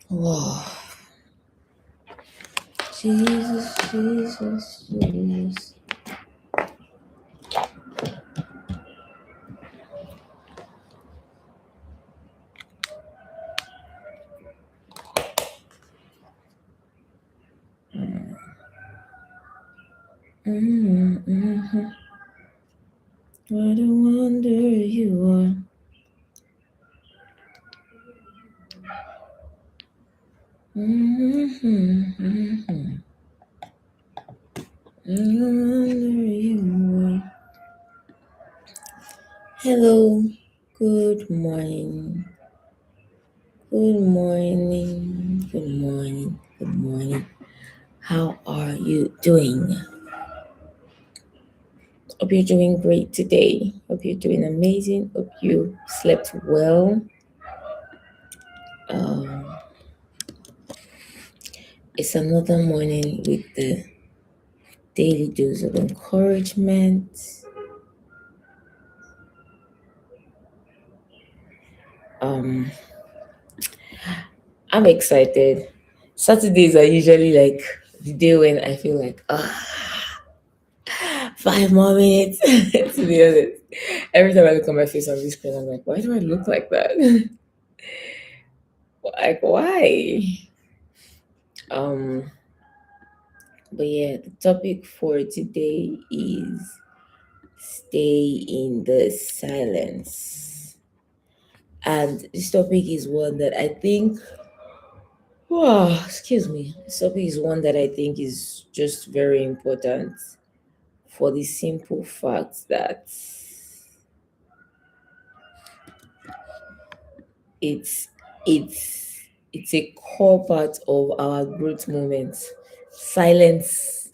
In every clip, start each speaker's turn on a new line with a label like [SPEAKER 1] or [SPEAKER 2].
[SPEAKER 1] Wow. Jesus, Jesus, Jesus. What a wonder you are. Hello, good morning, good morning, good morning, good morning. How are you doing? Hope you're doing great today. Hope you're doing amazing. Hope you slept well. Um, it's another morning with the daily dose of encouragement. Um, I'm excited. Saturdays are usually like the day when I feel like, 5 more minutes. To be honest, every time I look at my face on this screen, I'm like, why do I look like that? Like, why? Um, but yeah, the topic for today is stay in the silence. And this topic is one that I think, oh, excuse me, this topic is one that I think is just very important for the simple fact that it's it's a core part of our growth moments. Silence,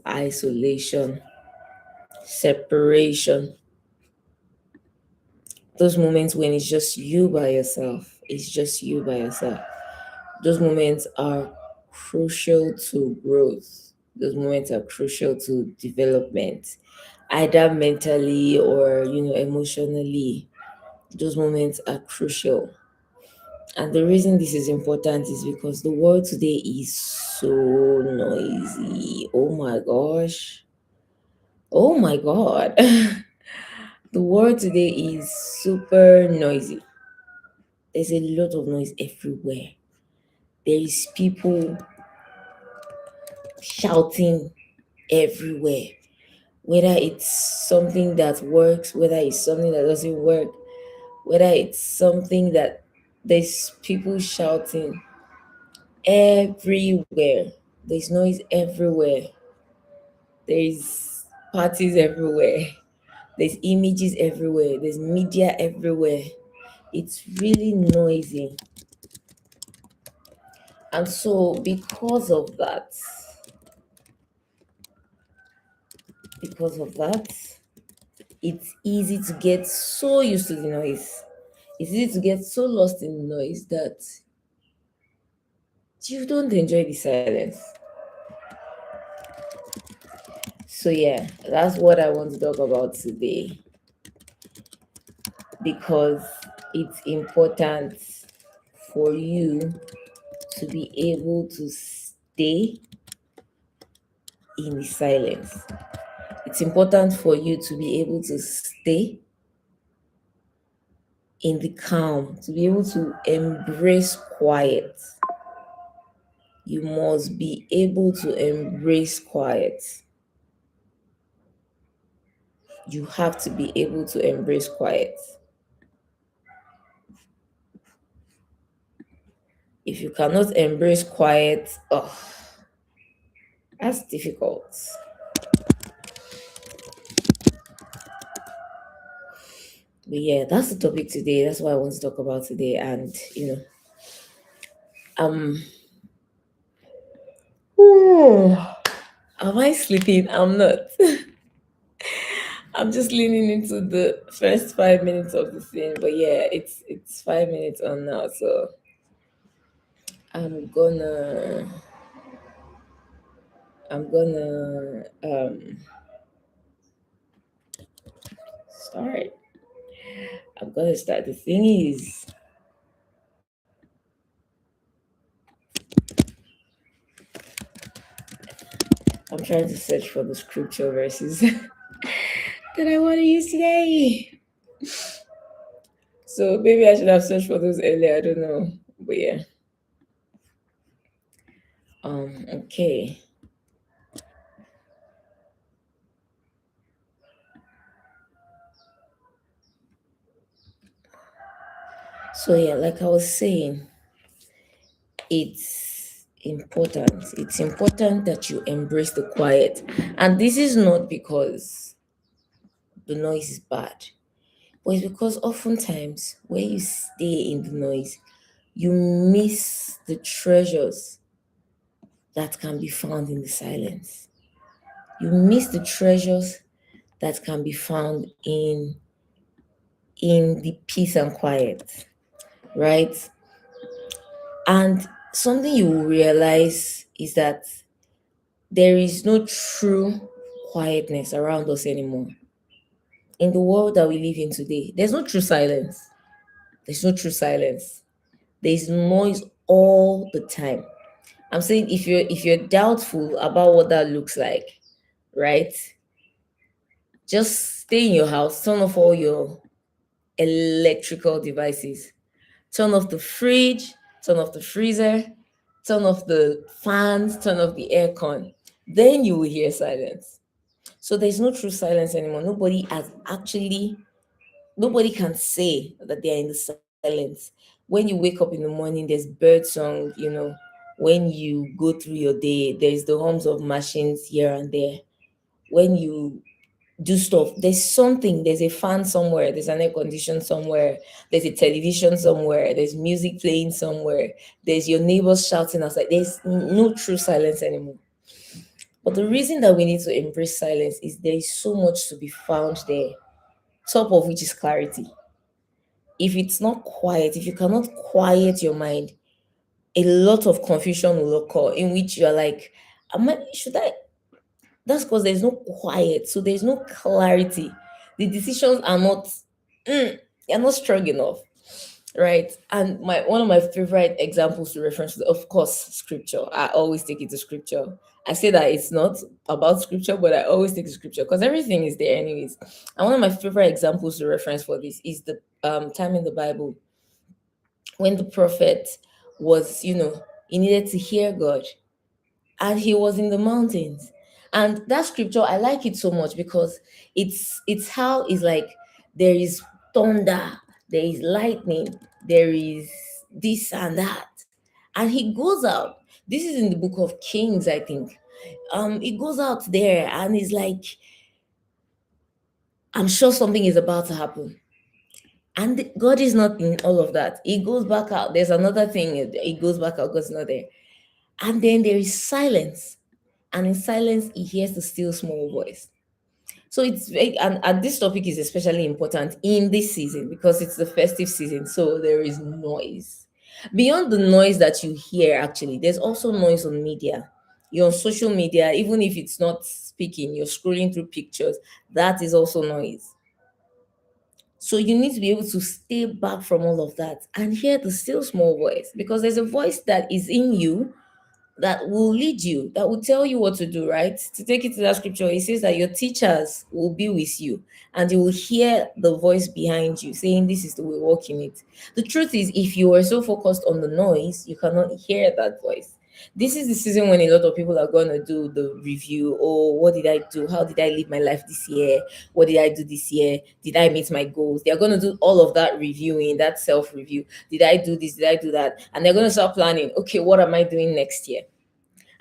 [SPEAKER 1] isolation, separation, those moments when it's just you by yourself. It's just you by yourself. Those moments are crucial to growth. Those moments are crucial to development, either mentally or emotionally. Those moments are crucial. And the reason this is important is because the world today is so noisy. Oh my gosh. Oh my god. The world today is super noisy. There's a lot of noise everywhere. There is people shouting everywhere. Whether it's something that works, whether it's something that doesn't work, whether it's something that there's people shouting everywhere. There's noise everywhere. There's parties everywhere. There's images everywhere. There's media everywhere. It's really noisy. And so because of that, it's easy to get so used to the noise. It's easy to get so lost in the noise that you don't enjoy the silence. So yeah, that's what I want to talk about today because it's important for you to be able to stay in the silence. It's important for you to be able to stay in the calm, to be able to embrace quiet. You must be able to embrace quiet. You have to be able to embrace quiet. If you cannot embrace quiet, oh, that's difficult. But yeah, that's the topic today. That's what I want to talk about today. And um, am I sleeping? I'm not. I'm just leaning into the first 5 minutes of the thing, but yeah, it's 5 minutes on now, so I'm gonna I'm gonna start. I'm gonna start. The thing is, I'm trying to search for the scripture verses that I want to use today. So maybe I should have searched for those earlier. I don't know, but yeah. Okay. So yeah, like I was saying, it's important that you embrace the quiet, and this is not because the noise is bad, but it's because oftentimes when you stay in the noise, you miss the treasures that can be found in the silence. You miss the treasures that can be found in the peace and quiet, right? And something you will realize is that there is no true quietness around us anymore. In the world that we live in today, there's no true silence. There's no true silence. There's noise all the time. I'm saying if you're doubtful about what that looks like, right? Just stay in your house, turn off all your electrical devices. Turn off the fridge, turn off the freezer, turn off the fans, turn off the aircon. Then you will hear silence. So there's no true silence anymore. Nobody can say that they are in the silence. When you wake up in the morning, there's bird song. When you go through your day, there's the hums of machines here and there. When you do stuff, there's a fan somewhere, there's an air condition somewhere, there's a television somewhere, there's music playing somewhere, there's your neighbors shouting outside. There's no true silence anymore. But the reason that we need to embrace silence is there is so much to be found there, top of which is clarity. If it's not quiet, if you cannot quiet your mind, a lot of confusion will occur in which you're like, should I? That's because there's no quiet, so there's no clarity. The decisions are not, they're not strong enough, right? And my one of my favorite examples to reference, of course, scripture. I always take it to scripture. I say that it's not about scripture, but I always take it to scripture because everything is there, anyways. And one of my favorite examples to reference for this is the time in the Bible when the prophet was, he needed to hear God and he was in the mountains. And that scripture, I like it so much because it's how it's like there is thunder, there is lightning, there is this and that. And he goes out. This is in the book of Kings, I think. He goes out there and he's like, I'm sure something is about to happen. And God is not in all of that. He goes back out. There's another thing. He goes back out. God's not there. And then there is silence, and in silence he hears the still small voice. So it's very, and this topic is especially important in this season because it's the festive season, so there is noise. Beyond the noise that you hear, actually there's also noise on media. You're on social media, even if it's not speaking, you're scrolling through pictures. That is also noise. So you need to be able to stay back from all of that and hear the still small voice, because there's a voice that is in you that will lead you, that will tell you what to do, right? To take it to that scripture, it says that your teachers will be with you and you will hear the voice behind you saying, this is the way, walk in it. The truth is, if you are so focused on the noise, you cannot hear that voice. This is the season when a lot of people are going to do the review. Oh, what did I do? How did I live my life this year? What did I do this year? Did I meet my goals? They're going to do all of that reviewing, that self review. Did I do this? Did I do that? And they're going to start planning, okay, what am I doing next year?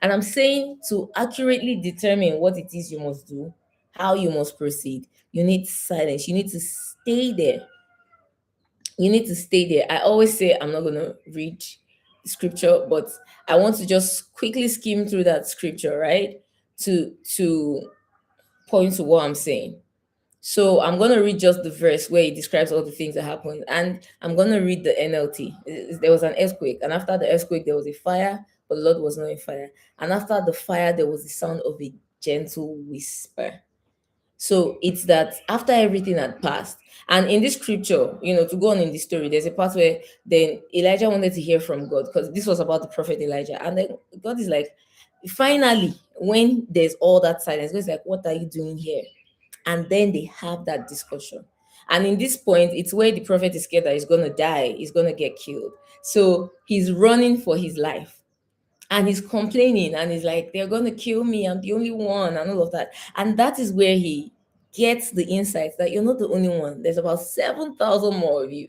[SPEAKER 1] And I'm saying, to accurately determine what it is you must do, how you must proceed, you need silence. You need to stay there. You need to stay there. I always say I'm not going to read scripture, but I want to just quickly skim through that scripture, right? To point to what I'm saying. So I'm gonna read just the verse where it describes all the things that happened, and I'm gonna read the NLT. There was an earthquake, and after the earthquake, there was a fire, but the Lord was not in fire. And after the fire, there was the sound of a gentle whisper. So it's that after everything had passed, and in this scripture, to go on in the story, there's a part where then Elijah wanted to hear from God because this was about the prophet Elijah. And then God is like, finally, when there's all that silence, God's like, what are you doing here? And then they have that discussion. And in this point, it's where the prophet is scared that he's going to die, he's going to get killed. So he's running for his life and he's complaining and he's like, they're going to kill me. I'm the only one, and all of that. And that is where he gets the insight that you're not the only one. There's about 7,000 more of you.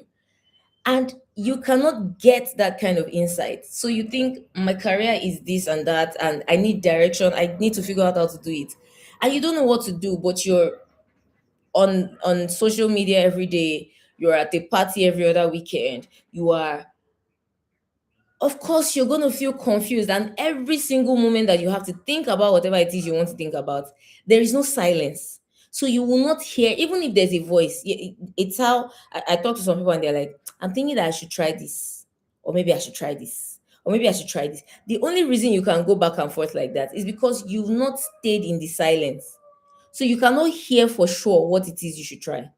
[SPEAKER 1] And you cannot get that kind of insight. So you think my career is this and that, and I need direction. I need to figure out how to do it. And you don't know what to do, but you're on social media every day, you're at a party every other weekend, you are, of course you're going to feel confused, and every single moment that you have to think about whatever it is you want to think about, there is no silence. So you will not hear, even if there's a voice. It's how I talk to some people and they're like, I'm thinking that I should try this, or maybe I should try this, or maybe I should try this. The only reason you can go back and forth like that is because you've not stayed in the silence. So you cannot hear for sure what it is you should try.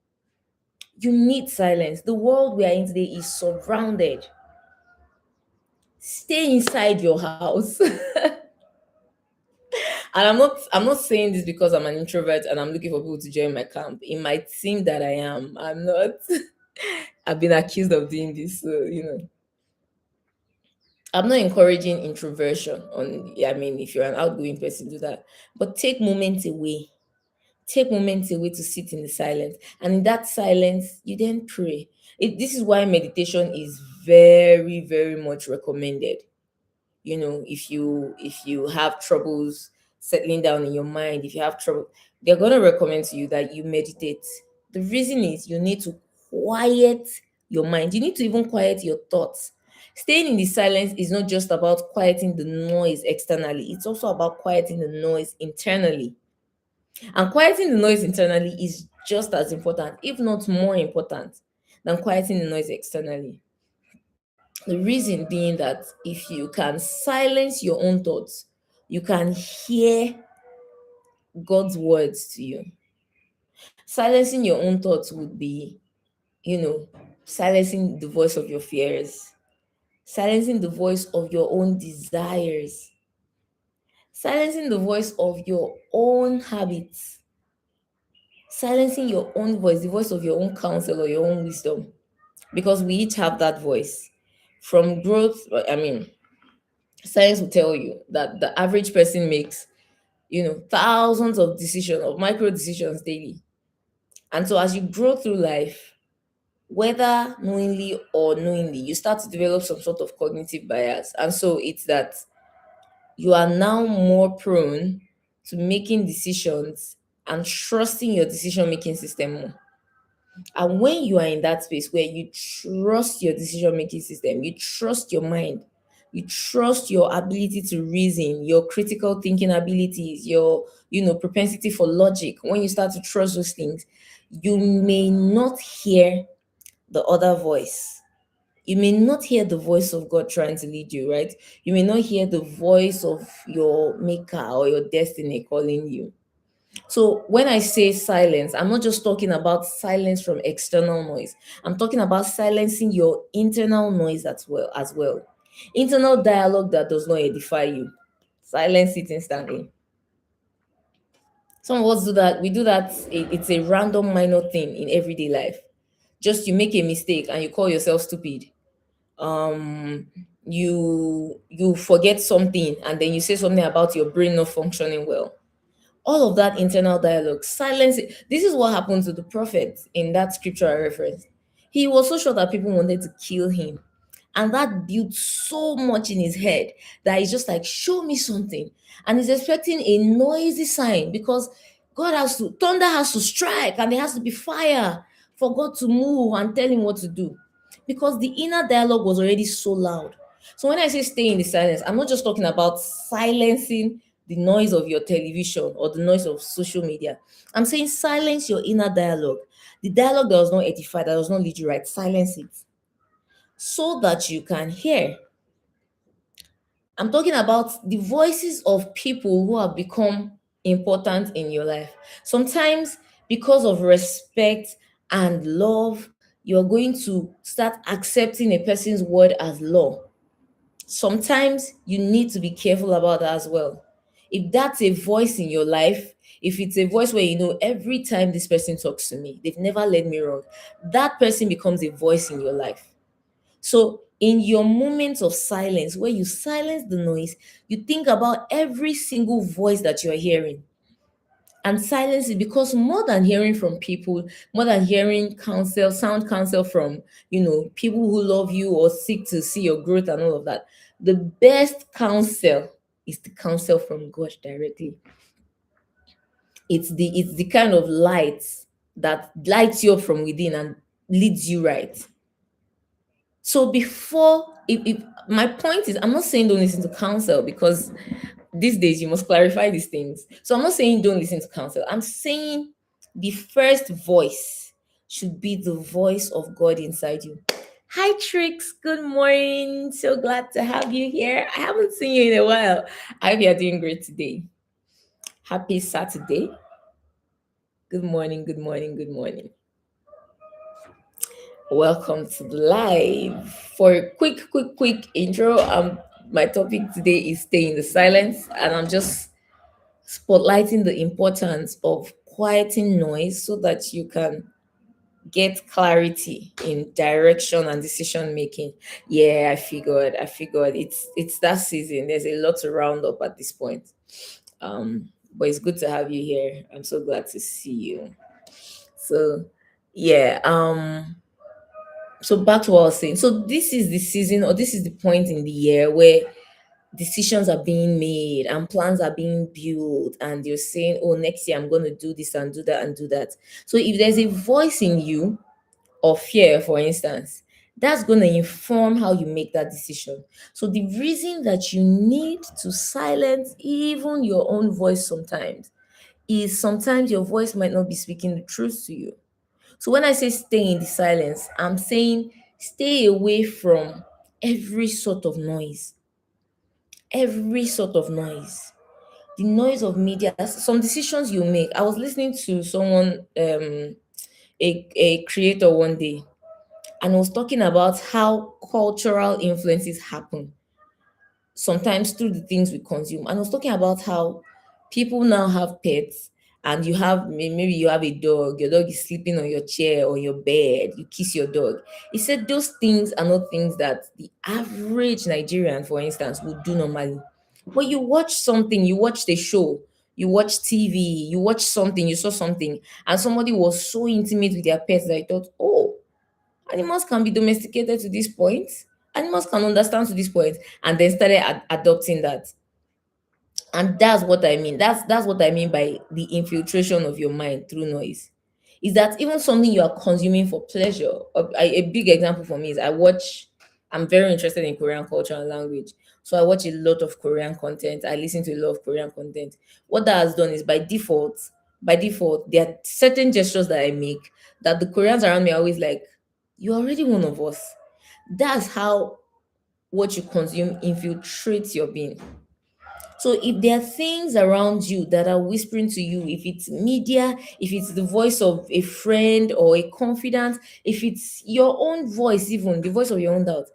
[SPEAKER 1] You need silence. The world we are in today is surrounded. Stay inside your house. And I'm not saying this because I'm an introvert and I'm looking for people to join my camp. It might seem that I am. I'm not. I've been accused of doing this. So, I'm not encouraging introversion on, I mean, if you're an outgoing person, do that. But take moments away. Take moments away to sit in the silence. And in that silence, you then pray. This is why meditation is very, very much recommended. If you have troubles settling down in your mind, if you have trouble, they're going to recommend to you that you meditate. The reason is you need to quiet your mind. You need to even quiet your thoughts. Staying in the silence is not just about quieting the noise externally, it's also about quieting the noise internally. And quieting the noise internally is just as important, if not more important, than quieting the noise externally. The reason being that if you can silence your own thoughts, you can hear God's words to you. Silencing your own thoughts would be, silencing the voice of your fears, silencing the voice of your own desires, silencing the voice of your own habits, silencing your own voice, the voice of your own counsel or your own wisdom, because we each have that voice. From growth, I mean, science will tell you that the average person makes, thousands of decisions, of micro decisions daily. And so as you grow through life, whether knowingly or knowingly, you start to develop some sort of cognitive bias. And so it's that you are now more prone to making decisions and trusting your decision making system more. And when you are in that space where you trust your decision making system, you trust your mind, you trust your ability to reason, your critical thinking abilities, your propensity for logic, when you start to trust those things, you may not hear the other voice. You may not hear the voice of God trying to lead you, right? You may not hear the voice of your maker or your destiny calling you. So when I say silence, I'm not just talking about silence from external noise. I'm talking about silencing your internal noise as well. Internal dialogue that does not edify you. Silence it instantly. Some of us do that. We do that. It's a random minor thing in everyday life. Just you make a mistake and you call yourself stupid. You forget something and then you say something about your brain not functioning well. All of that internal dialogue, silence it. This is what happened to the prophet in that scripture I referenced. He was so sure that people wanted to kill him. And that built so much in his head that he's just like, show me something. And he's expecting a noisy sign because thunder has to strike and there has to be fire for God to move and tell him what to do. Because the inner dialogue was already so loud. So when I say stay in the silence, I'm not just talking about silencing the noise of your television or the noise of social media. I'm saying silence your inner dialogue. The dialogue that does not edify, that does not lead you right, silence it so that you can hear. I'm talking about the voices of people who have become important in your life. Sometimes, because of respect and love, you're going to start accepting a person's word as law. Sometimes you need to be careful about that as well. If that's a voice in your life, if it's a voice where you know every time this person talks to me, they've never led me wrong, that person becomes a voice in your life. So, in your moments of silence, where you silence the noise, you think about every single voice that you're hearing and silence it, because more than hearing from people, more than hearing counsel, sound counsel from, people who love you or seek to see your growth and all of that, the best counsel is the counsel from God directly. It's the kind of light that lights you up from within and leads you right. So before, if my point is, I'm not saying don't listen to counsel, because these days you must clarify these things. So I'm not saying don't listen to counsel. I'm saying the first voice should be the voice of God inside you. Hi Trix, good morning. So glad to have you here. I haven't seen you in a while. I hope you're doing great today. Happy Saturday. Good morning, good morning, good morning. Welcome to the live. For a quick intro, my topic today is stay in the silence, and I'm just spotlighting the importance of quieting noise so that you can get clarity in direction and decision making. Yeah, I figured it's that season. There's a lot to round up at this point. But it's good to have you here. I'm so glad to see you. So yeah, so back to what I was saying. So this is the season, or this is the point in the year where decisions are being made and plans are being built, and you're saying, oh, next year I'm going to do this and do that and do that. So if there's a voice in you of fear, for instance, that's going to inform how you make that decision. So the reason that you need to silence even your own voice sometimes is sometimes your voice might not be speaking the truth to you. So when I say stay in the silence, I'm saying stay away from every sort of noise. Every sort of noise. The noise of media, some decisions you make. I was listening to someone, a creator one day, and was talking about how cultural influences happen sometimes through the things we consume. And I was talking about how people now have pets, and you have maybe you have a dog, your dog is sleeping on your chair or your bed, you kiss your dog. He said those things are not things that the average Nigerian, for instance, would do normally. But you watch something, you watched a show, you watch TV, you watch something, you saw something, and somebody was so intimate with their pets that I thought, oh, animals can be domesticated to this point. Animals can understand to this point, and then started adopting that. And that's what I mean. That's what I mean by the infiltration of your mind through noise. Is that even something you are consuming for pleasure? A big example for me is I watch. I'm very interested in Korean culture and language, so I watch a lot of Korean content. I listen to a lot of Korean content. What that has done is by default, there are certain gestures that I make that the Koreans around me are always like, "You're already one of us." That's how what you consume infiltrates your being. So if there are things around you that are whispering to you, if it's media, if it's the voice of a friend or a confidant, if it's your own voice, even the voice of your own doubt,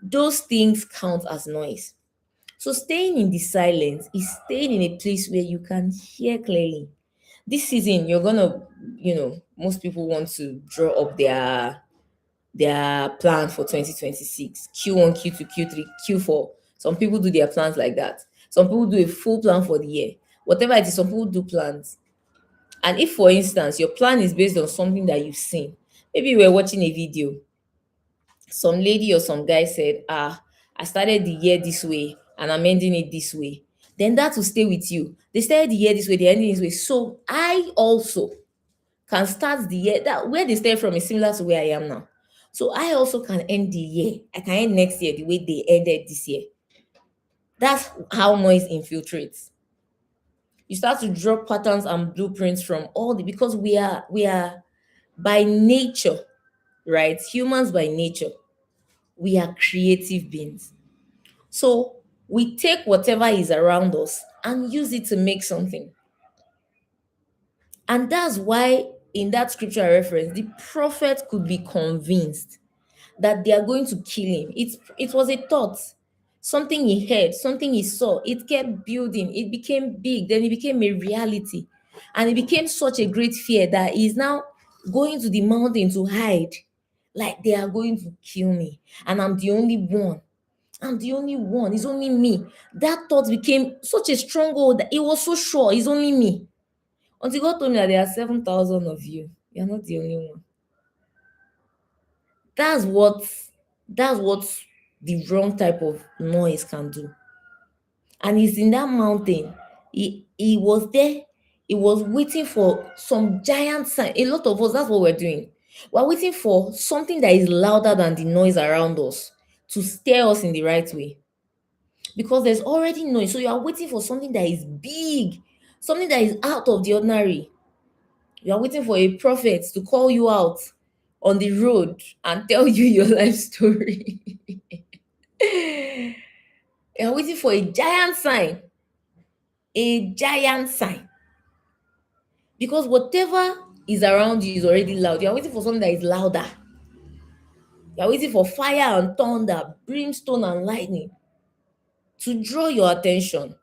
[SPEAKER 1] those things count as noise. So staying in the silence is staying in a place where you can hear clearly. This season, you're gonna, most people want to draw up their plan for 2026, Q1, Q2, Q3, Q4. Some people do their plans like that. Some people do a full plan for the year. Whatever it is, some people do plans. And if, for instance, your plan is based on something that you've seen, maybe you were watching a video, some lady or some guy said, I started the year this way and I'm ending it this way. Then that will stay with you. They started the year this way, they're ending this way. So I also can start the year that where they start from is similar to where I am now. So I also can end the year. I can end next year the way they ended this year. That's how noise infiltrates. You start to draw patterns and blueprints from all the, because we are by nature, right? Humans by nature, we are creative beings. So we take whatever is around us and use it to make something. And that's why in that scripture I reference, the prophet could be convinced that they are going to kill him. It was a thought, something he heard, something he saw. It kept building, it became big, then it became a reality. And it became such a great fear that he's now going to the mountain to hide. Like they are going to kill me. And I'm the only one. I'm the only one. It's only me. That thought became such a stronghold that it was so sure it's only me. Until God told me that there are 7,000 of you. You're not the only one. That's what that's what the wrong type of noise can do. And he's in that mountain. He was there. He was waiting for some giant sign. A lot of us, that's what we're doing. We're waiting for something that is louder than the noise around us to steer us in the right way. Because there's already noise. So you are waiting for something that is big, something that is out of the ordinary. You are waiting for a prophet to call you out on the road and tell you your life story. You're waiting for a giant sign. Because whatever is around you is already loud. You're waiting for something that is louder. You're waiting for fire and thunder, brimstone and lightning to draw your attention.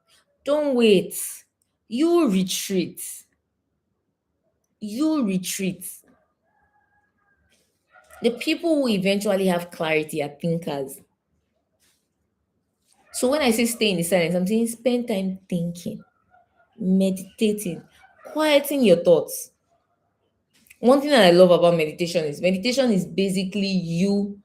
[SPEAKER 1] Don't wait. You retreat. You retreat. The people who eventually have clarity are thinkers. So when I say stay in the silence, I'm saying spend time thinking, meditating, quieting your thoughts. One thing that I love about meditation is basically you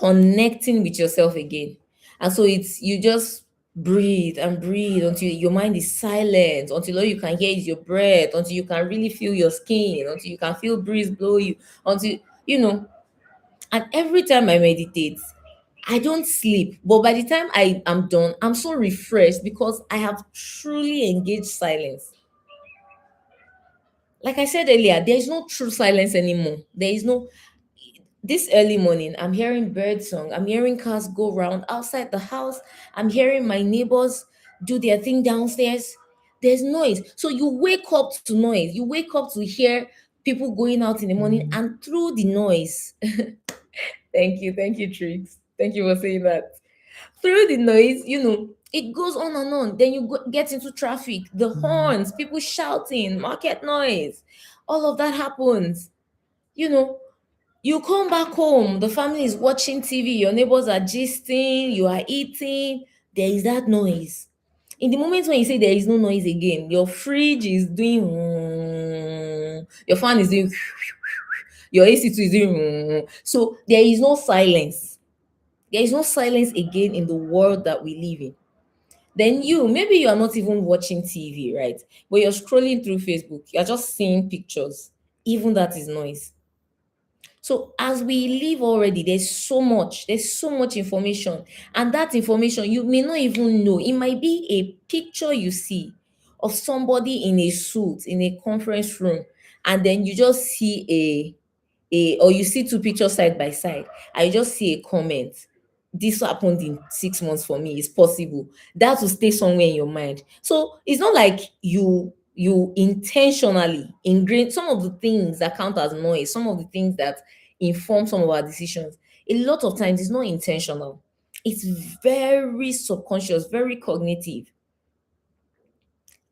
[SPEAKER 1] connecting with yourself again. And so it's you just breathe and breathe until your mind is silent, until all you can hear is your breath, until you can really feel your skin, until you can feel breeze blow you, until you know. And every time I meditate, I don't sleep. But by the time I am done, I'm so refreshed because I have truly engaged silence. Like I said earlier, there is no true silence anymore. There is no, this early morning, I'm hearing bird song. I'm hearing cars go round outside the house. I'm hearing my neighbors do their thing downstairs. There's noise. So you wake up to noise. You wake up to hear people going out in the morning, and through the noise, thank you, Trix. Thank you for saying that. Through the noise, it goes on and on. Then you get into traffic, the horns, people shouting, market noise, all of that happens. You know, you come back home, the family is watching TV, your neighbors are gisting, you are eating, there is that noise. In the moment when you say there is no noise again, your fridge is doing, your fan is doing, your AC2 is doing, so there is no silence. There is no silence again in the world that we live in. Then maybe you are not even watching TV, right? But you're scrolling through Facebook, you're just seeing pictures. Even that is noise. So as we live already, there's so much information. And that information you may not even know. It might be a picture you see of somebody in a suit in a conference room, and then you just see or you see two pictures side by side, and you just see a comment. This happened in 6 months for me. It's possible. That will stay somewhere in your mind. So it's not like you intentionally ingrain some of the things that count as noise, some of the things that inform some of our decisions. A lot of times it's not intentional. It's very subconscious, very cognitive.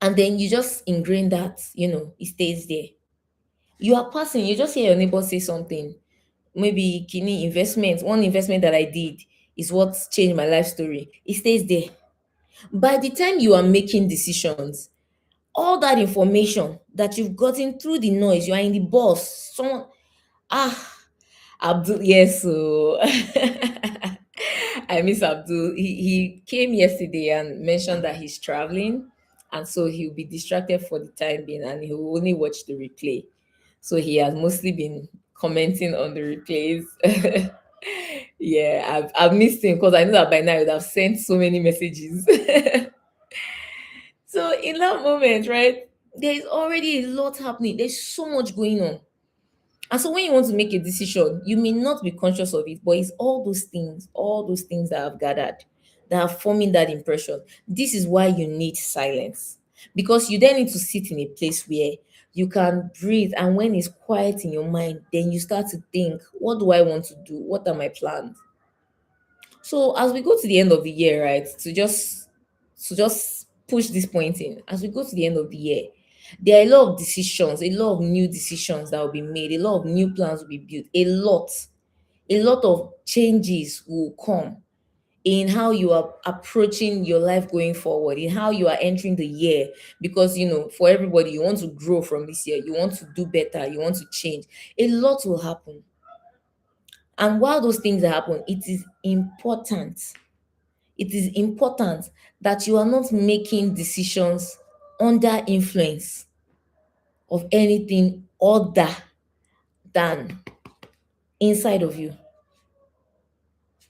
[SPEAKER 1] And then you just ingrain that, it stays there. You are passing, you just hear your neighbor say something. Maybe kidney investment, one investment that I did is what changed my life story. It stays there. By the time you are making decisions, all that information that you've gotten through the noise, you are in the bus, someone, ah, Abdul, yes, so I miss Abdul. He came yesterday and mentioned that he's traveling, and so he'll be distracted for the time being, and he will only watch the replay. So he has mostly been commenting on the replays. Yeah, I've missed him because I know that by now he would have sent so many messages. So in that moment, right, there is already a lot happening. There's so much going on. And so when you want to make a decision, you may not be conscious of it, but it's all those things that I've gathered that are forming that impression. This is why you need silence. Because you then need to sit in a place where you can breathe. And when it's quiet in your mind, then you start to think, what do I want to do? What are my plans? So as we go to the end of the year, right, to just push this point in, as we go to the end of the year, there are a lot of decisions, a lot of new decisions that will be made, a lot of new plans will be built, a lot of changes will come in how you are approaching your life going forward, in how you are entering the year. Because for everybody, you want to grow from this year, you want to do better, you want to change. A lot will happen. And while those things happen, it is important that you are not making decisions under influence of anything other than inside of you.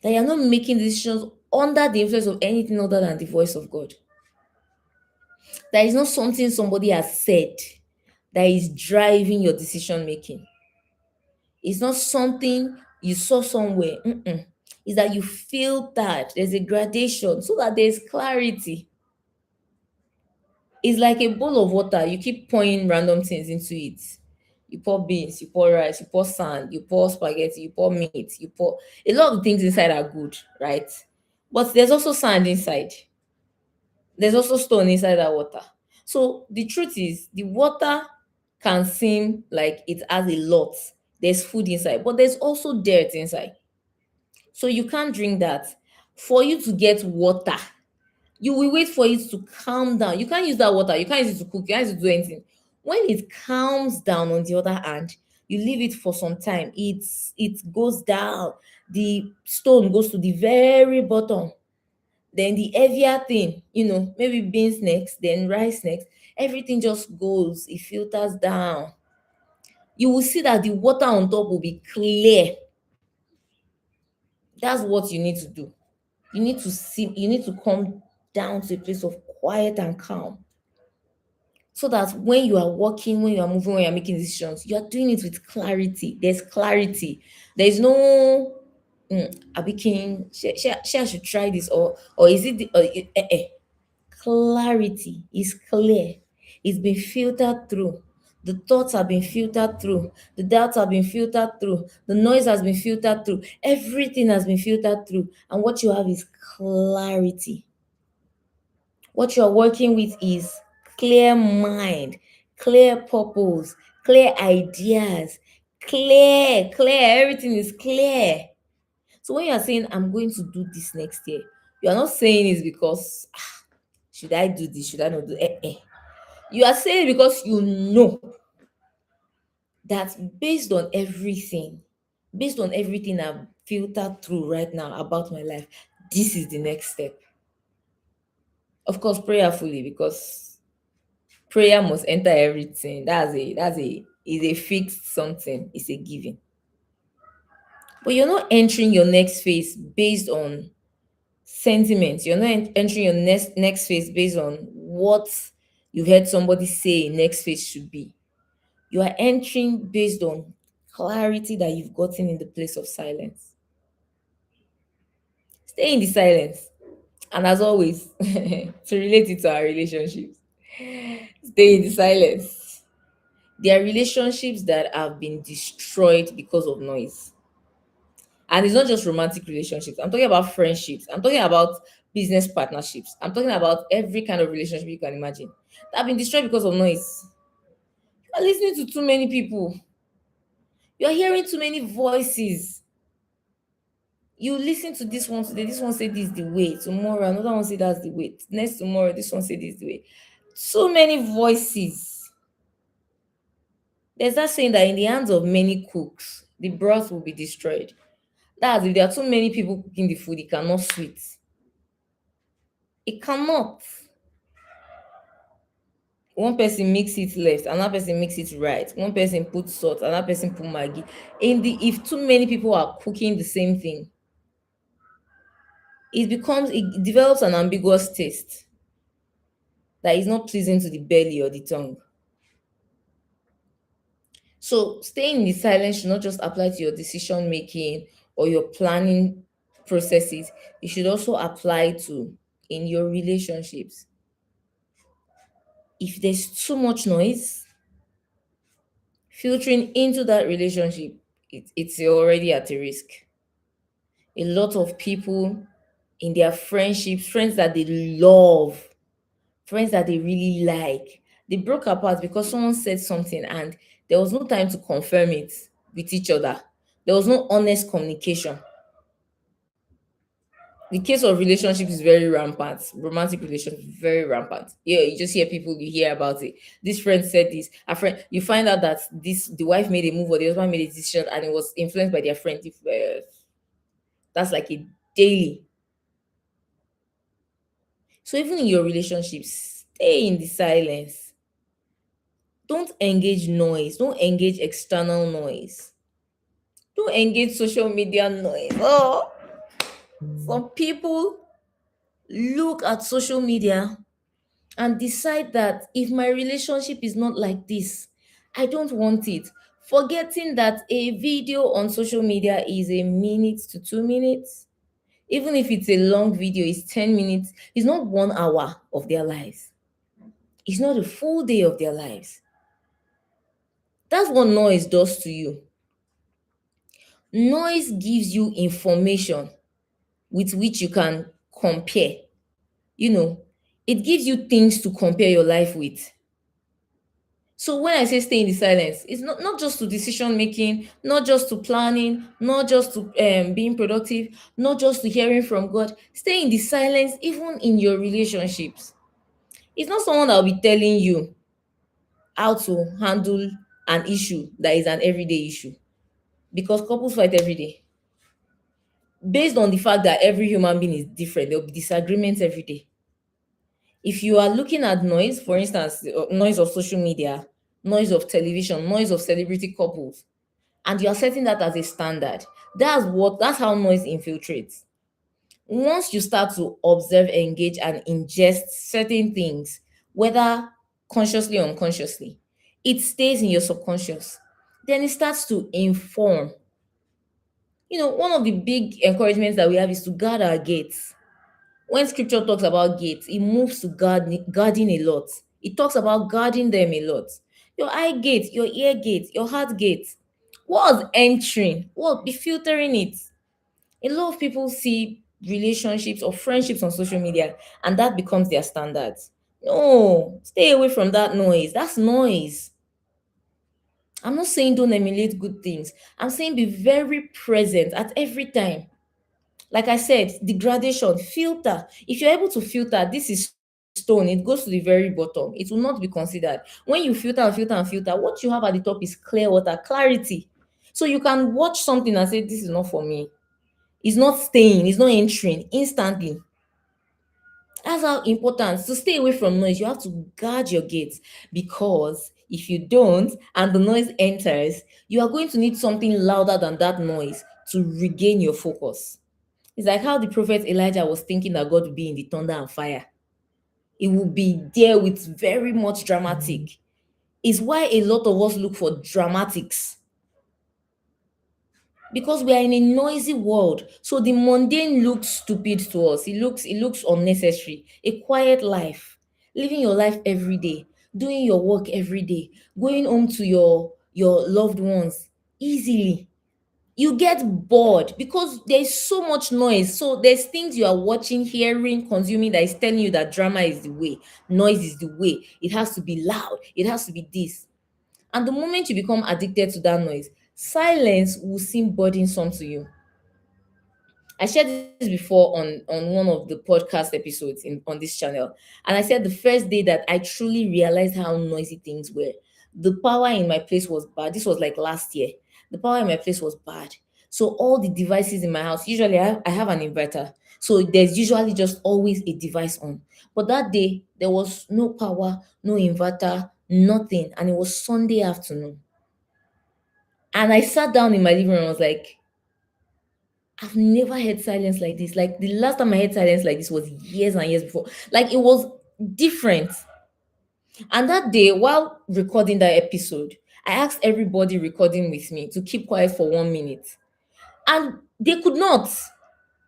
[SPEAKER 1] That you're not making decisions under the influence of anything other than the voice of God. That is not something somebody has said that is driving your decision making. It's not something you saw somewhere. It's that you feel that there's a gradation so that there's clarity. It's like a bowl of water. You keep pouring random things into it. You pour beans, you pour rice, you pour sand, you pour spaghetti, you pour meat, you pour a lot of things inside are good, right? But there's also sand inside. There's also stone inside that water. So the truth is, the water can seem like it has a lot. There's food inside, but there's also dirt inside. So you can't drink that. For you to get water, you will wait for it to calm down. You can't use that water. You can't use it to cook. You can't use it to do anything. When it calms down, on the other hand, you leave it for some time. It goes down. The stone goes to the very bottom. Then the heavier thing, maybe beans next, then rice next. Everything just goes. It filters down. You will see that the water on top will be clear. That's what you need to do. You need to come down to a place of quiet and calm, so that when you are walking, when you are moving, when you're making decisions, you are doing it with clarity. There's clarity. There's no Abikin, I should try this, or is it clarity is clear. It's been filtered through. The thoughts have been filtered through. The doubts have been filtered through. The noise has been filtered through. Everything has been filtered through. And what you have is clarity. What you're working with is clear mind, clear purpose, clear ideas, clear. Everything is clear. So when you're saying, I'm going to do this next year, you're not saying it because, should I do this? Should I not do it? You are saying it because you know that based on everything I've filtered through right now about my life, this is the next step. Of course, prayerfully, because prayer must enter everything. That's a is a fixed something. It's a given. But you're not entering your next phase based on sentiments. You're not entering your next phase based on what you heard somebody say next phase should be. You are entering based on clarity that you've gotten in the place of silence. Stay in the silence. And as always, to relate it to our relationships, stay in the silence. There are relationships that have been destroyed because of noise. And it's not just romantic relationships. I'm talking about friendships. I'm talking about business partnerships. I'm talking about every kind of relationship you can imagine that have been destroyed because of noise. You're listening to too many people. You're hearing too many voices. You listen to this one today. This one say this the way. Tomorrow, another one say that's the way. Next tomorrow, this one say this the way. So many voices. There's that saying that in the hands of many cooks, the broth will be destroyed. That's if there are too many people cooking the food, it cannot sweet. It cannot. One person mix it left, another person mix it right. One person put salt, another person put maggi. If too many people are cooking the same thing, it develops an ambiguous taste. that is not pleasing to the belly or the tongue. So staying in the silence should not just apply to your decision making or your planning processes. It should also apply to in your relationships. If there's too much noise filtering into that relationship, it's already at a risk. A lot of people in their friendships, friends that they love, friends that they really like, they broke apart because someone said something and there was no time to confirm it with each other. There was no honest communication. The case of relationship is very rampant. Romantic relationship very rampant. Yeah, you just hear people, you hear about it. This friend said this. A friend, you find out that this the wife made a move or the husband made a decision, and it was influenced by their friend. If that's like a daily. So even in your relationships, stay in the silence. Don't engage noise. Don't engage external noise. Don't engage social media noise. Oh, some people look at social media and decide that if my relationship is not like this, I don't want it. Forgetting that a video on social media is a minute to 2 minutes. Even if it's a long video, it's 10 minutes. It's not 1 hour of their lives. It's not a full day of their lives. That's what noise does to you. Noise gives you information with which you can compare. You know, it gives you things to compare your life with. So when I say stay in the silence, it's not just to decision making, not just to planning, not just to being productive, not just to hearing from God. Stay in the silence even in your relationships. It's not someone that will be telling you how to handle an issue that is an everyday issue, because couples fight every day. Based on the fact that every human being is different, there will be disagreements every day. If you are looking at noise, for instance, noise of social media, noise of television, noise of celebrity couples, and you are setting that as a standard, that's how noise infiltrates. Once you start to observe, engage, and ingest certain things, whether consciously or unconsciously, it stays in your subconscious. Then it starts to inform. One of the big encouragements that we have is to guard our gates. When scripture talks about gates, it moves to guarding a lot. It talks about guarding them a lot. Your eye gate, your ear gate, your heart gate. What's entering? What be filtering it? A lot of people see relationships or friendships on social media and that becomes their standards. No, stay away from that noise. That's noise. I'm not saying don't emulate good things. I'm saying be very present at every time. Like I said, degradation, filter. If you're able to filter, this is stone, it goes to the very bottom. It will not be considered. When you filter and filter and filter, what you have at the top is clear water, clarity. So you can watch something and say, this is not for me. It's not staying, it's not entering instantly. That's how important. To stay away from noise, you have to guard your gates, because if you don't and the noise enters, you are going to need something louder than that noise to regain your focus. It's like how the prophet Elijah was thinking that God would be in the thunder and fire. It will be there with very much dramatic. It's why a lot of us look for dramatics, because we are in a noisy world. So the mundane looks stupid to us. It looks unnecessary. A quiet life, living your life every day, doing your work every day, going home to your loved ones easily. You get bored because there's so much noise. So there's things you are watching, hearing, consuming that is telling you that drama is the way, noise is the way. It has to be loud. It has to be this. And the moment you become addicted to that noise, silence will seem burdensome to you. I shared this before on one of the podcast episodes on this channel. And I said the first day that I truly realized how noisy things were, the power in my place was bad. This was like last year. The power in my place was bad. So all the devices in my house, usually I have an inverter. So there's usually just always a device on. But that day, there was no power, no inverter, nothing. And it was Sunday afternoon. And I sat down in my living room and was like, I've never heard silence like this. Like the last time I heard silence like this was years and years before. Like it was different. And that day, while recording that episode, I asked everybody recording with me to keep quiet for 1 minute. And they could not.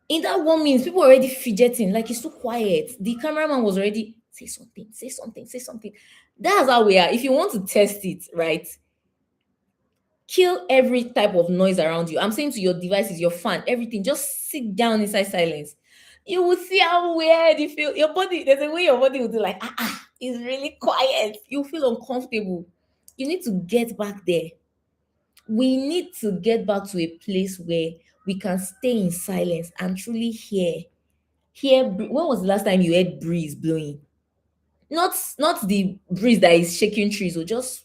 [SPEAKER 1] In that 1 minute, people were already fidgeting, like it's too quiet. The cameraman was already, say something, say something, say something. That's how we are. If you want to test it, right? Kill every type of noise around you. I'm saying to your devices, your fan, everything. Just sit down inside silence. You will see how weird you feel. Your body, there's a way your body will do like, it's really quiet. You feel uncomfortable. You need to get back there. We need to get back to a place where we can stay in silence and truly when was the last time you heard breeze blowing? Not the breeze that is shaking trees, or just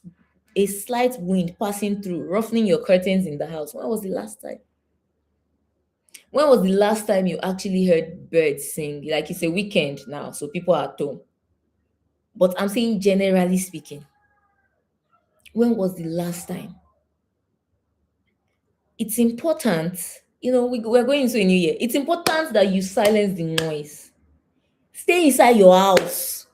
[SPEAKER 1] a slight wind passing through, ruffling your curtains in the house. When was the last time? When was the last time you actually heard birds sing? Like, it's a weekend now, so people are at home. But I'm saying, generally speaking, when was the last time? It's important, we're going into a new year. It's important that you silence the noise. Stay inside your house.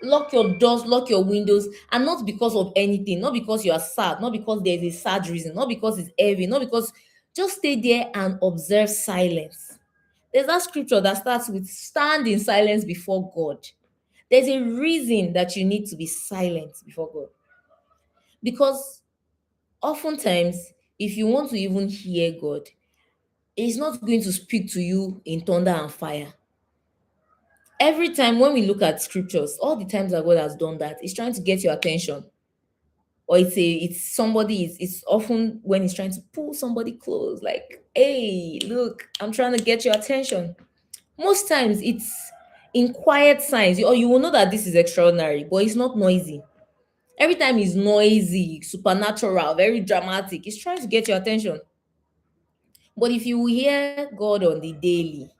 [SPEAKER 1] Lock your doors, lock your windows, and not because of anything, not because you are sad, not because there's a sad reason, not because it's heavy, not because, just stay there and observe silence. There's that scripture that starts with stand in silence before God. There's a reason that you need to be silent before God. Because oftentimes, if you want to even hear God, He's not going to speak to you in thunder and fire. Every time when we look at scriptures, all the times that God has done that, He's trying to get your attention. Or it's often when He's trying to pull somebody close, like, hey, look, I'm trying to get your attention. Most times it's in quiet signs, or you will know that this is extraordinary, but it's not noisy. Every time it's noisy, supernatural, very dramatic, He's trying to get your attention. But if you hear God on the daily,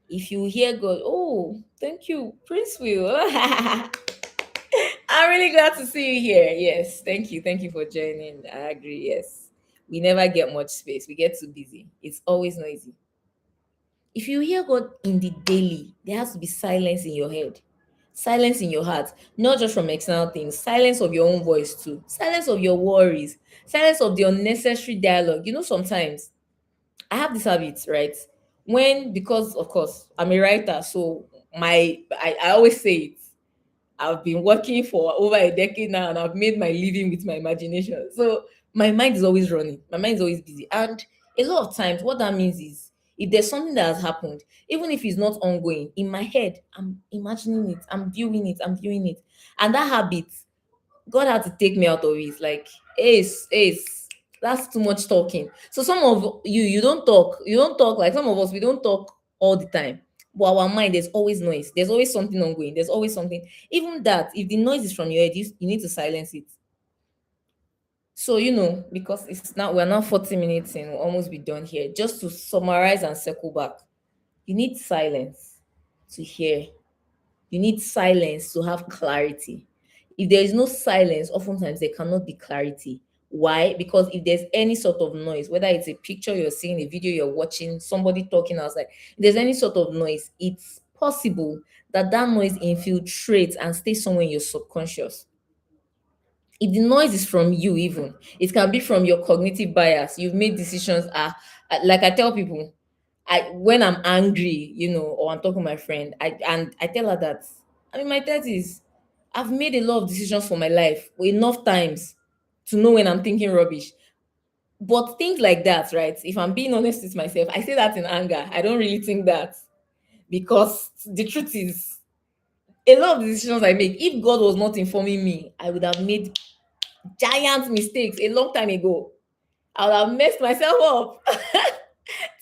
[SPEAKER 1] if you hear God, oh, thank you, Prince Will. I'm really glad to see you here. Yes, thank you. Thank you for joining. I agree. Yes. We never get much space. We get too busy. It's always noisy. If you hear God in the daily, there has to be silence in your head, silence in your heart, not just from external things, silence of your own voice too, silence of your worries, silence of the unnecessary dialogue. Sometimes I have this habit, right? Because of course I'm a writer, so I always say it. I've been working for over a decade now, and I've made my living with my imagination. So my mind is always running. My mind is always busy. And a lot of times, what that means is, if there's something that has happened, even if it's not ongoing, in my head, I'm imagining it, I'm viewing it. And that habit, God had to take me out of it. Like, Ace, that's too much talking. So some of you don't talk. You don't talk, like some of us, we don't talk all the time. But our mind, there's always noise. There's always something ongoing. There's always something. Even that, if the noise is from your head, you need to silence it. So, because we're now 40 minutes in, we'll almost be done here. Just to summarize and circle back, you need silence to hear. You need silence to have clarity. If there is no silence, oftentimes there cannot be clarity. Why? Because if there's any sort of noise, whether it's a picture you're seeing, a video you're watching, somebody talking outside, if there's any sort of noise, it's possible that that noise infiltrates and stays somewhere in your subconscious. If the noise is from you, even, it can be from your cognitive bias. You've made decisions. Like I tell people, when I'm angry, or I'm talking to my friend, I tell her that I'm in my 30s. I've made a lot of decisions for my life enough times to know when I'm thinking rubbish. But things like that, right? If I'm being honest with myself, I say that in anger. I don't really think that, because the truth is, a lot of the decisions I make, if God was not informing me, I would have made giant mistakes a long time ago. I would have messed myself up,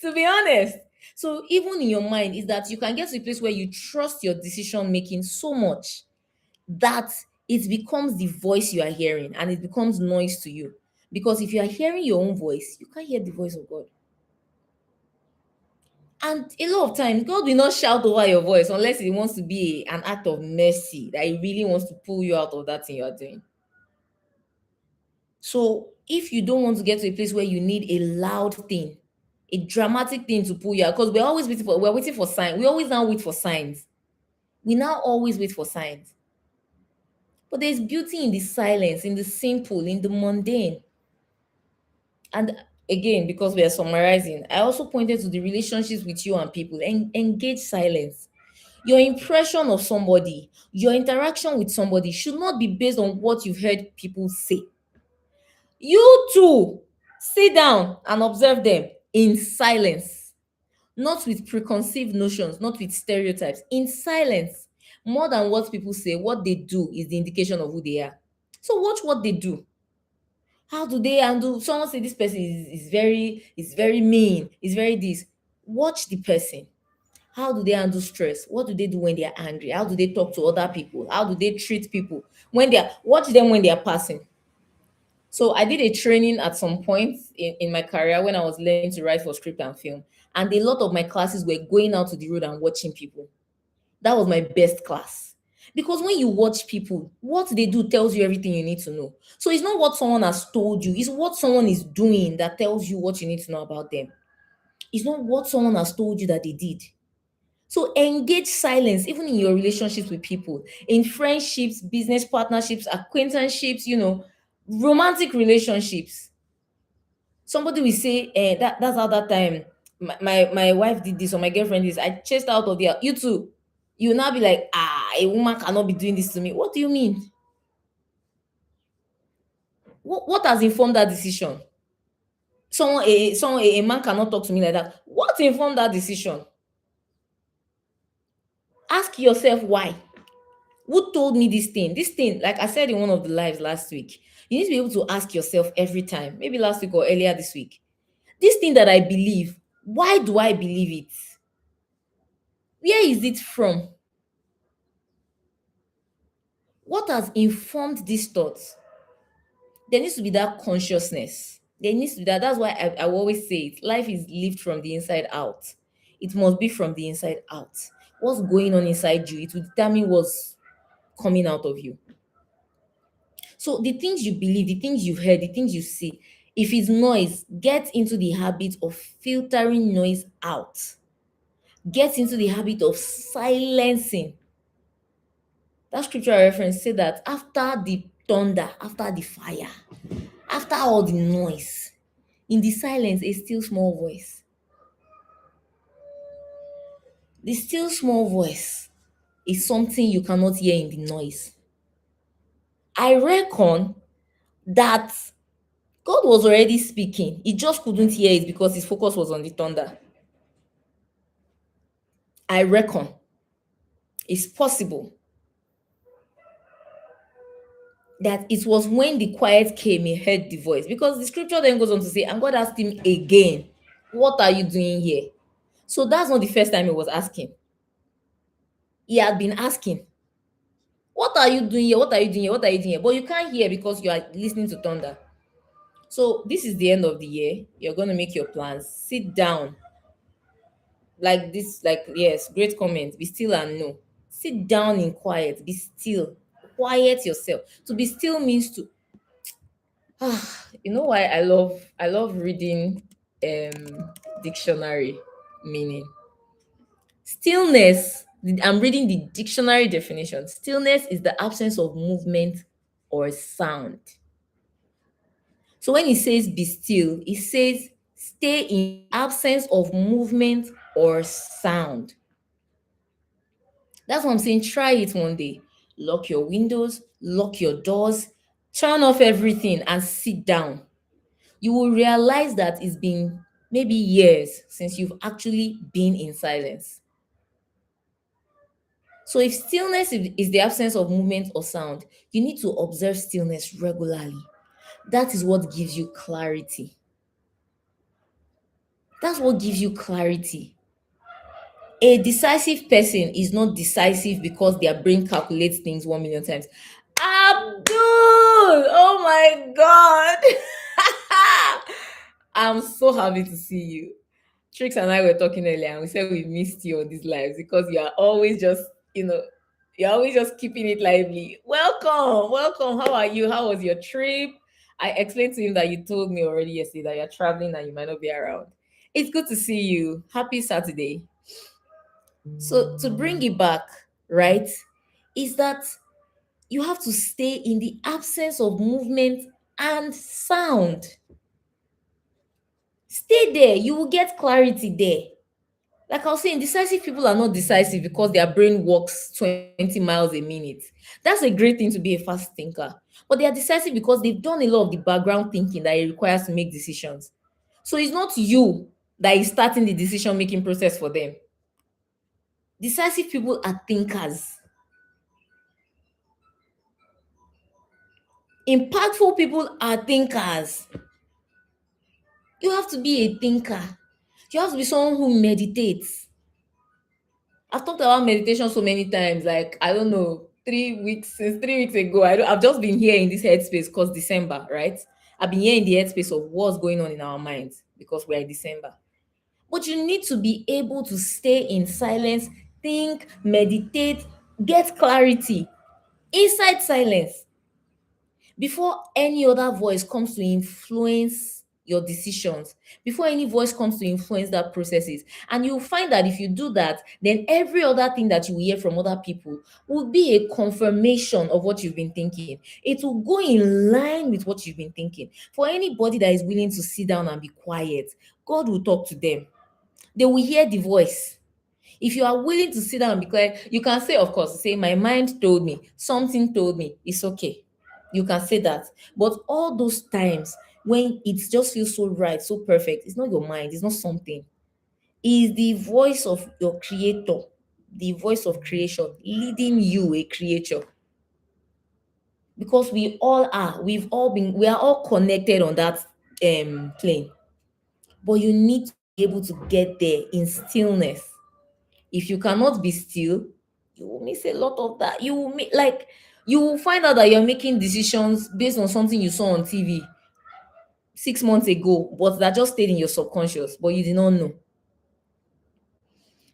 [SPEAKER 1] to be honest. So even in your mind is that you can get to a place where you trust your decision making so much that it becomes the voice you are hearing, and it becomes noise to you. Because if you are hearing your own voice, you can't hear the voice of God. And a lot of times, God will not shout over your voice unless He wants to be an act of mercy, that He really wants to pull you out of that thing you are doing. So if you don't want to get to a place where you need a loud thing, a dramatic thing to pull you out, because we're waiting for signs. We always now wait for signs. We now always wait for signs. But there's beauty in the silence, in the simple, in the mundane. And again, because we are summarizing, I also pointed to the relationships with you and people. Engage silence. Your impression of somebody, your interaction with somebody should not be based on what you've heard people say. You too sit down and observe them in silence, not with preconceived notions, not with stereotypes, in silence. More than what people say, what they do is the indication of who they are. So watch what they do. How do they handle someone say this person is very mean, is very this. Watch the person. How do they handle stress? What do they do when they are angry? How do they talk to other people? How do they treat people when they are watch them when they are passing? So I did a training at some point in my career when I was learning to write for script and film. And a lot of my classes were going out to the road and watching people. That was my best class. Because when you watch people, what they do tells you everything you need to know. So it's not what someone has told you, it's what someone is doing that tells you what you need to know about them. It's not what someone has told you that they did. So engage silence, even in your relationships with people, in friendships, business partnerships, acquaintanceships, romantic relationships. Somebody will say, that's how that time my wife did this or my girlfriend did this. I chased her out of there. You too. You will now be like, a woman cannot be doing this to me. What do you mean? What has informed that decision? A man cannot talk to me like that. What informed that decision? Ask yourself why. Who told me this thing? This thing, like I said in one of the lives last week, you need to be able to ask yourself every time, maybe last week or earlier this week, this thing that I believe, why do I believe it? Where is it from? What has informed these thoughts? There needs to be that consciousness. There needs to be that. That's why I will always say it. Life is lived from the inside out. It must be from the inside out. What's going on inside you? It will determine what's coming out of you. So the things you believe, the things you've heard, the things you see, if it's noise, get into the habit of filtering noise out. Get into the habit of silencing. That scripture I reference said that after the thunder, after the fire, after all the noise, in the silence, a still small voice. The still small voice is something you cannot hear in the noise. I reckon that God was already speaking. He just couldn't hear it because his focus was on the thunder. I reckon it's possible that it was when the quiet came, he heard the voice. Because the scripture then goes on to say, and God asked him again, what are you doing here? So that's not the first time he was asking. He had been asking, what are you doing here? What are you doing here? What are you doing here? But you can't hear because you are listening to thunder. So this is the end of the year. You're going to make your plans. Sit down. Like this, like, yes, great comment. Be still and know. Sit down in quiet. Be still. Quiet yourself. To be still means to you know why I love reading dictionary meaning. Stillness, I'm reading the dictionary definition. Stillness is the absence of movement or sound. So when it says be still, it says stay in absence of movement or sound. That's what I'm saying. Try it one day. Lock your windows, lock your doors, turn off everything and sit down. You will realize that it's been maybe years since you've actually been in silence. So, if stillness is the absence of movement or sound, you need to observe stillness regularly. That is what gives you clarity. That's what gives you clarity. A decisive person is not decisive because their brain calculates things 1 million times. Abdul! Oh my God! I'm so happy to see you. Trix and I were talking earlier and we said we missed you on these lives because you are always just, you're always just keeping it lively. Welcome, welcome. How are you? How was your trip? I explained to him that you told me already yesterday that you're traveling and you might not be around. It's good to see you. Happy Saturday. So to bring it back, right, is that You have to stay in the absence of movement and sound. Stay there. You will get clarity there. Like I was saying, decisive people are not decisive because their brain works 20 miles a minute. That's a great thing to be a fast thinker. But they are decisive because they've done a lot of the background thinking that it requires to make decisions. So it's not you that is starting the decision making process for them. Decisive people are thinkers. Impactful people are thinkers. You have to be a thinker. You have to be someone who meditates. I've talked about meditation so many times. Like, I don't know, 3 weeks, since 3 weeks ago, I've just been here in this headspace because December, right? I've been here in the headspace of what's going on in our minds because we're in December. But you need to be able to stay in silence, think, meditate, get clarity inside silence before any other voice comes to influence your decisions, before any voice comes to influence that processes. And you'll find that if you do that, then every other thing that you will hear from other people will be a confirmation of what you've been thinking. It will go in line with what you've been thinking. For anybody that is willing to sit down and be quiet, God will talk to them. They will hear the voice. If you are willing to sit down and be quiet, you can say, of course, say, my mind told me, something told me, it's okay. You can say that. But all those times when it just feels so right, so perfect, it's not your mind, it's not something. It's the voice of your creator, the voice of creation leading you, a creature. Because we are all connected on that plane. But you need to be able to get there in stillness. If you cannot be still, you will miss a lot of that. You will find out that you're making decisions based on something you saw on TV 6 months ago, but that just stayed in your subconscious, but you did not know.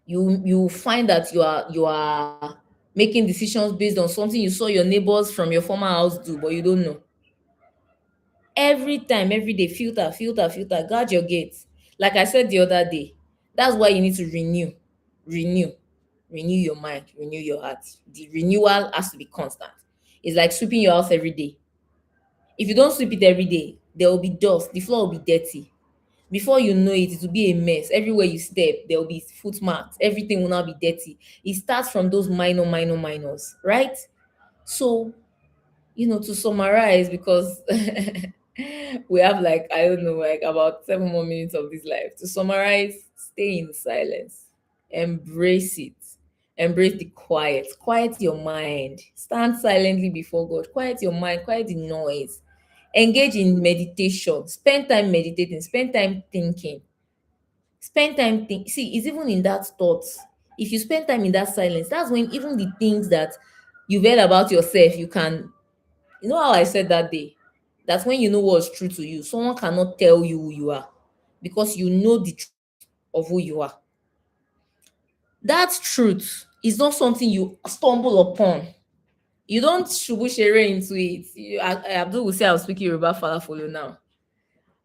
[SPEAKER 1] You will find that you are making decisions based on something you saw your neighbors from your former house do, but you don't know. Every time, every day, filter, filter, filter, guard your gates. Like I said the other day, that's why you need to renew, renew your mind, renew your heart. The renewal has to be constant. It's like sweeping your house every day. If you don't sweep it every day, there will be dust, the floor will be dirty. Before you know it, it will be a mess. Everywhere you step, there will be footmarks. Everything will now be dirty. It starts from those minors, right? So, to summarize, because we have, like, I don't know, like about 7 more minutes of this life. To summarize, stay in silence, embrace it, embrace the quiet your mind, stand silently before God, quiet your mind, quiet the noise, engage in meditation, spend time meditating, spend time thinking, see, it's even in that thoughts. If you spend time in that silence, that's when even the things that you've heard about yourself, you know how I said that day? That's when you know what's true to you. Someone cannot tell you who you are because you know the truth of who you are. That truth is not something you stumble upon. You don't shubushere into it. Abdul will say I'm speaking Yoruba follow now.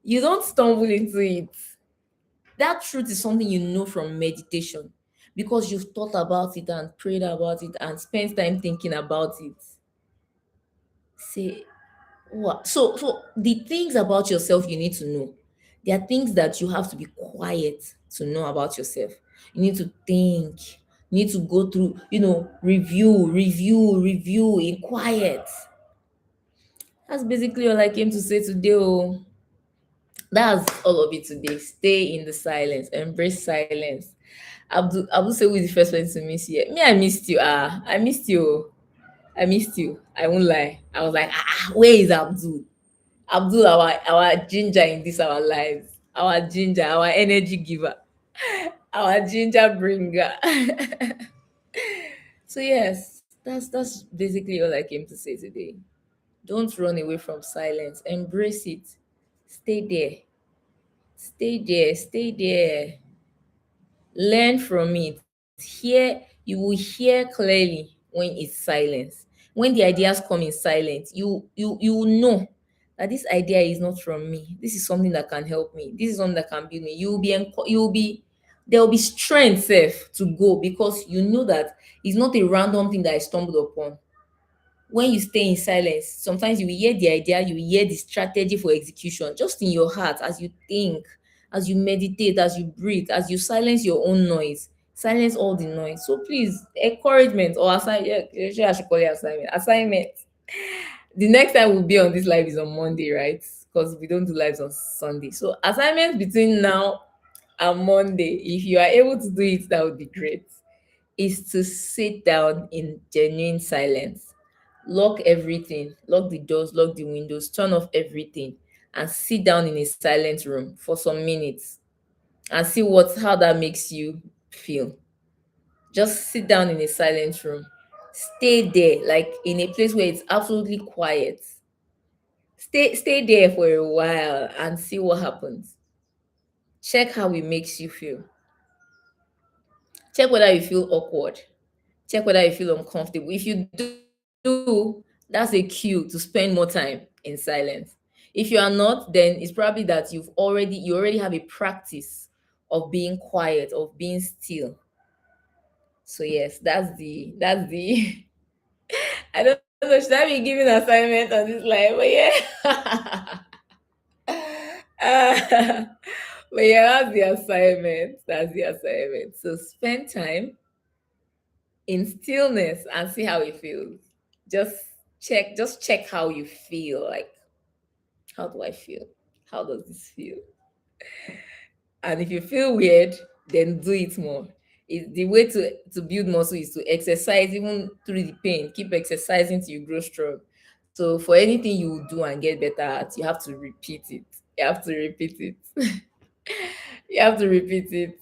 [SPEAKER 1] You don't stumble into it. That truth is something you know from meditation because you've thought about it and prayed about it and spent time thinking about it. Say, what? So the things about yourself you need to know. There are things that you have to be quiet to know about yourself. You need to think. You need to go through, review in quiet. That's basically all I came to say today. Oh, that's all of it today. Stay in the silence. Embrace silence. Abdul say who is the first person to miss you? Me, I missed you. I missed you. I missed you. I won't lie. I was like, where is Abdul? Abdul, our ginger in this our lives, our ginger, our energy giver, our ginger bringer. So yes, that's basically all I came to say today. Don't run away from silence. Embrace it. Stay there. Stay there. Stay there. Learn from it. You will hear clearly when it's silence. When the ideas come in silence, you will know that this idea is not from me. This is something that can help me. This is something that can build me. There will be strength safe to go because you know that it's not a random thing that I stumbled upon. When you stay in silence, sometimes you will hear the idea, you will hear the strategy for execution just in your heart as you think, as you meditate, as you breathe, as you silence your own noise, silence all the noise. So please, encouragement or assignment, yeah, sure I should call it assignment. Assignment. The next time we'll be on this live is on Monday, right? Because we don't do lives on Sunday. So assignment between now and Monday, if you are able to do it, that would be great. Is to sit down in genuine silence. Lock everything, lock the doors, lock the windows, turn off everything, and sit down in a silent room for some minutes and see what how that makes you feel. Just sit down in a silent room. Stay there, like in a place where it's absolutely quiet. Stay there for a while and see what happens. Check how it makes you feel. Check whether you feel awkward. Check whether you feel uncomfortable. If you do, that's a cue to spend more time in silence. If you are not, then it's probably that you already have a practice of being quiet, of being still. So yes, that's the I don't know, should I be giving assignment on this live? But yeah. uh, but yeah, that's the assignment. That's the assignment. So spend time in stillness and see how it feels. Just just check how you feel. Like, how do I feel? How does this feel? And if you feel weird, then do it more. The way to build muscle is to exercise even through the pain. Keep exercising till you grow strong. So for anything you will do and get better at, you have to repeat it. You have to repeat it. You have to repeat it.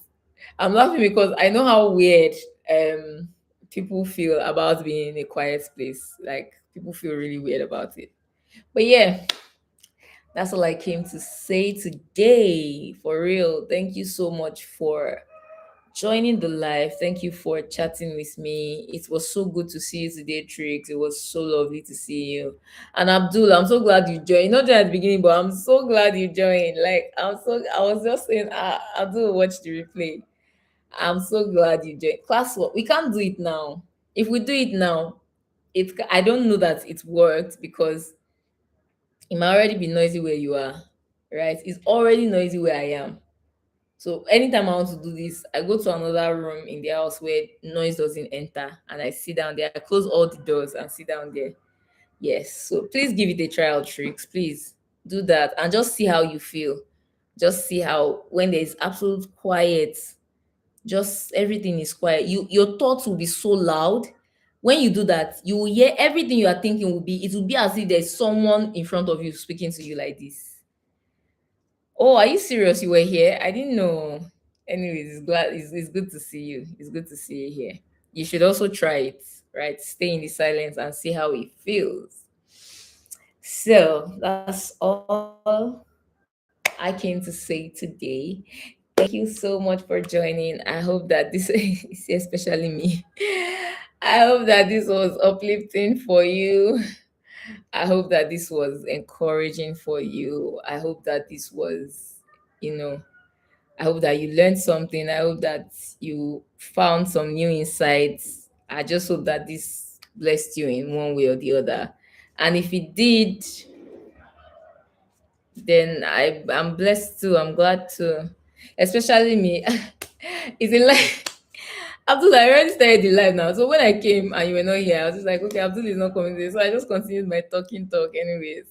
[SPEAKER 1] I'm laughing because I know how weird um people feel about being in a quiet place. Like, people feel really weird about it. But yeah, that's all I came to say today. For real. Thank you so much for joining the live. Thank you for chatting with me. It was so good to see you today, Trix. It was so lovely to see you. And Abdul, I'm so glad you joined. Not just at the beginning, but I'm so glad you joined. Like, I was just saying, Abdul, watch the replay. I'm so glad you joined. Class work. We can't do it now. If we do it now, I don't know that it worked because it might already be noisy where you are. Right? It's already noisy where I am. So anytime I want to do this, I go to another room in the house where noise doesn't enter, and I sit down there. I close all the doors and sit down there. Yes. So please give it a trial, Tricks. Please do that and just see how you feel. Just see how, when there's absolute quiet, just everything is quiet, your thoughts will be so loud. When you do that, you will hear everything you are thinking. It will be as if there's someone in front of you speaking to you like this. Oh, are you serious? You were here? I didn't know. Anyways, it's good to see you. It's good to see you here. You should also try it, right? Stay in the silence and see how it feels. So that's all I came to say today. Thank you so much for joining. I hope that this, especially me, I hope that this was uplifting for you. I hope that this was encouraging for you. I hope that this was, you know, I hope that you learned something. I hope that you found some new insights. I just hope that this blessed you in one way or the other. And if it did, then I'm blessed too. I'm glad too. Especially me. It's in like Abdul, I already started the live now. So when I came and you were not here, I was just like, okay, Abdul is not coming today. So I just continued my talk anyways.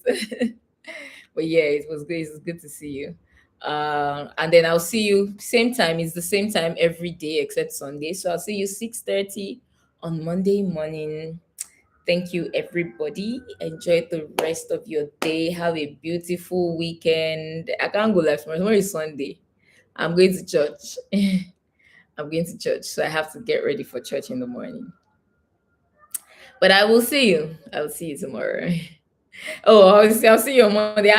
[SPEAKER 1] But yeah, it was good. It's good to see you. And then I'll see you same time. It's the same time every day except Sunday. So I'll see you 6:30 on Monday morning. Thank you, everybody. Enjoy the rest of your day. Have a beautiful weekend. I can't go live tomorrow. Tomorrow is Sunday. I'm going to church. I'm going to church, so I have to get ready for church in the morning. But I will see you. I will see you tomorrow. Oh, I'll see you on Monday.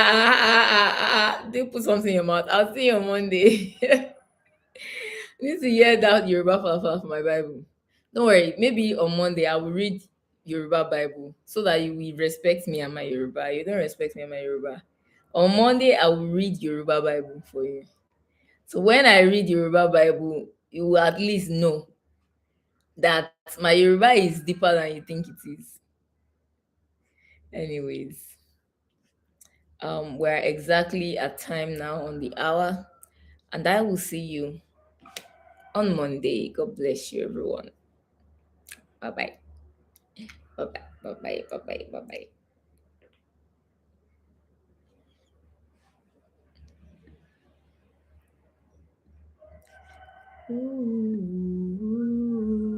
[SPEAKER 1] They put something in your mouth. I'll see you on Monday. You need to hear that Yoruba falafel for my Bible. Don't worry. Maybe on Monday I will read Yoruba Bible so that you will respect me and my Yoruba. You don't respect me and my Yoruba. On Monday I will read Yoruba Bible for you. So when I read Yoruba Bible, you will at least know that my Yoruba is deeper than you think it is. Anyways, we're exactly at time now on the hour, and I will see you on Monday. God bless you, everyone. Bye bye. Bye bye. Bye bye. Bye bye. Bye bye. Ooh.